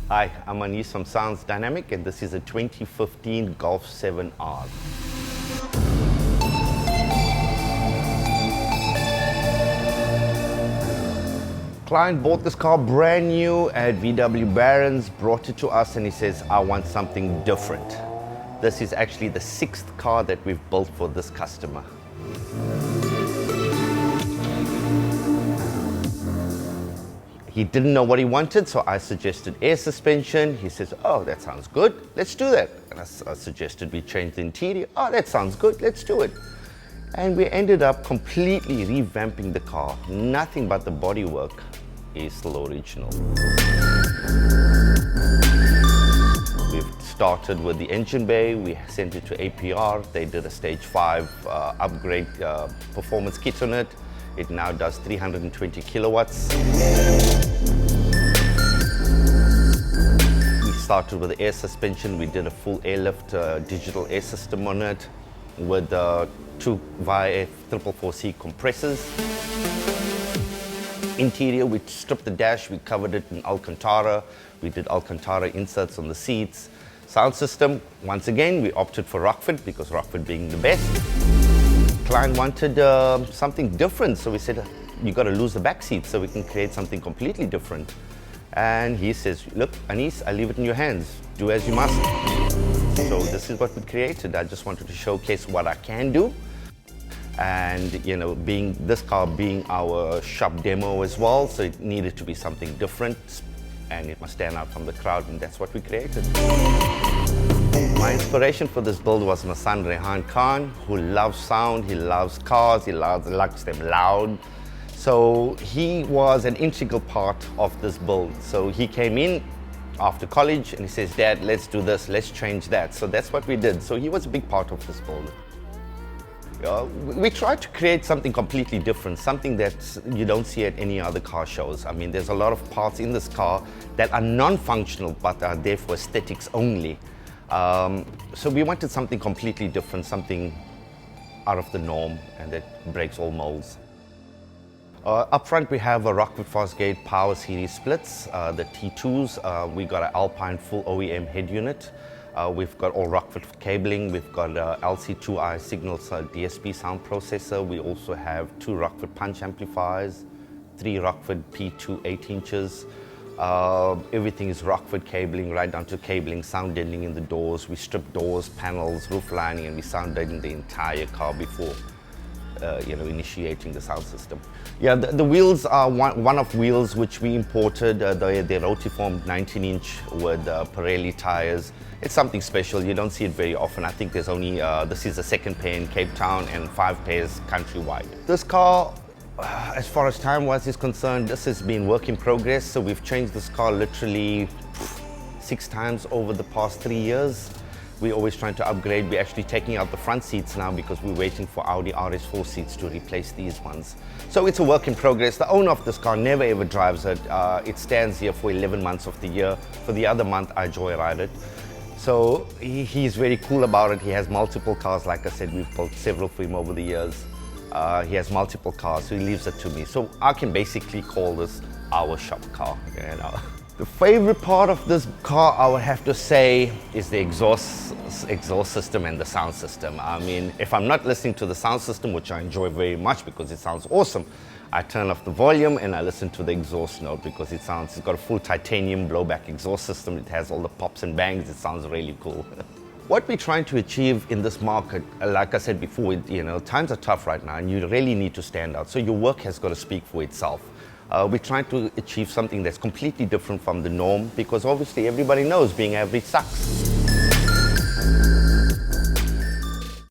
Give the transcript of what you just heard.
Hi, I'm Anis from Sounds Dynamic, and this is a 2015 Golf 7R. Client bought this car brand new at VW Barron's, brought it to us, and he says, I want something different. This is actually the 6th car that we've built for this customer. He didn't know what he wanted, so I suggested air suspension. He says, oh, that sounds good, let's do that. And I suggested we change the interior. Oh, that sounds good, let's do it. And we ended up completely revamping the car. Nothing but the bodywork is still original. We've started with the engine bay. We sent it to APR. They did a stage 5 upgrade performance kit on it. It now does 320 kilowatts. We started with the air suspension. We did a full airlift digital air system on it with 2 via 444C compressors. Interior, we stripped the dash, we covered it in Alcantara. We did Alcantara inserts on the seats. Sound system, once again, we opted for Rockford because Rockford being the best. Client wanted something different, so we said, you got to lose the back seat so we can create something completely different. And he says, look, Anis, I leave it in your hands. Do as you must. So this is what we created. I just wanted to showcase what I can do. And you know, this car being our shop demo as well, so it needed to be something different and it must stand out from the crowd, and that's what we created. My inspiration for this build was my son Rehan Khan, who loves sound, he loves cars, he likes them loud. So he was an integral part of this build. So he came in after college and he says, Dad, let's do this, let's change that. So that's what we did. So he was a big part of this build. We tried to create something completely different, something that you don't see at any other car shows. I mean, there's a lot of parts in this car that are non-functional but are there for aesthetics only. So we wanted something completely different, something out of the norm and that breaks all molds. Up front we have a Rockford Fastgate Power Series splits, the T2s. We got an Alpine full OEM head unit. We've got all Rockford cabling. We've got LC2I Signals DSP sound processor. We also have 2 Rockford punch amplifiers, 3 Rockford P2 8 inches. Everything is Rockford cabling, right down to cabling, sound deadening in the doors. We strip doors, panels, roof lining, and we sound deaden the entire car before initiating the sound system. Yeah, the wheels are one-off wheels which we imported. They're rotiformed 19-inch with Pirelli tires. It's something special. You don't see it very often. I think there's only, this is the 2nd pair in Cape Town and 5 pairs countrywide. This car, as far as time-wise is concerned, this has been work in progress. So we've changed this car literally 6 times over the past 3 years. We're always trying to upgrade. We're actually taking out the front seats now because we're waiting for Audi RS4 seats to replace these ones. So it's a work in progress. The owner of this car never ever drives it. It stands here for 11 months of the year. For the other month, I joyride it. So he's very cool about it. He has multiple cars. Like I said, we've built several for him over the years. He has multiple cars, so he leaves it to me. So I can basically call this our shop car, you know. The favorite part of this car, I would have to say, is the exhaust system and the sound system. I mean, if I'm not listening to the sound system, which I enjoy very much because it sounds awesome, I turn off the volume and I listen to the exhaust note because it's got a full titanium blowback exhaust system. It has all the pops and bangs. It sounds really cool. What we're trying to achieve in this market, like I said before, times are tough right now and you really need to stand out. So your work has got to speak for itself. We're trying to achieve something that's completely different from the norm because obviously everybody knows being average sucks.